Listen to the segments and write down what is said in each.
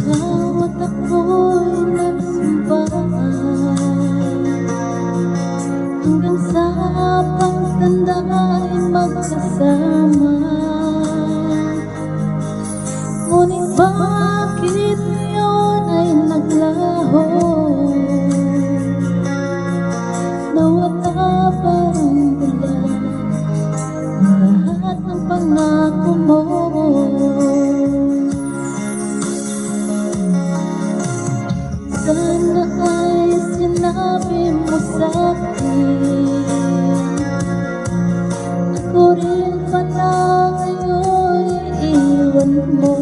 Bawat ako'y nagsumpa hanggang sa pagtanda ay magkasama. Ngunit bakit ngayon ay naglaho? Nawala parang bula ang lahat ng pangako mo. Sana ay sinabi mo sa'kin, ako rin pala ngayon iiwan mo.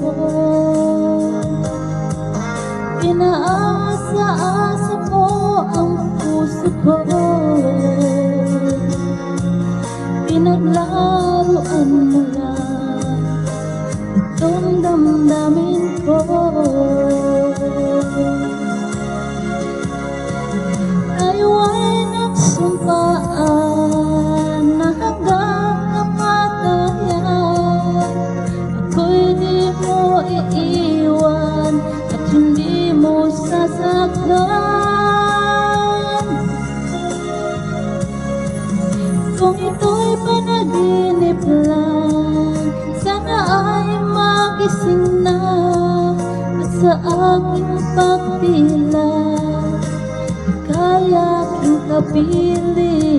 Pinaasa-asa mo ang puso ko, pinaglaruan mo lang itong damdamin ko. Tayo ay nagsumpaan na hanggang kamatayan ako'y di mo iiwan at hindi mo sasaktan. Kung ito'y panaginip lang, sana ay magising na at sa aking pagtila kaya aking kapiling.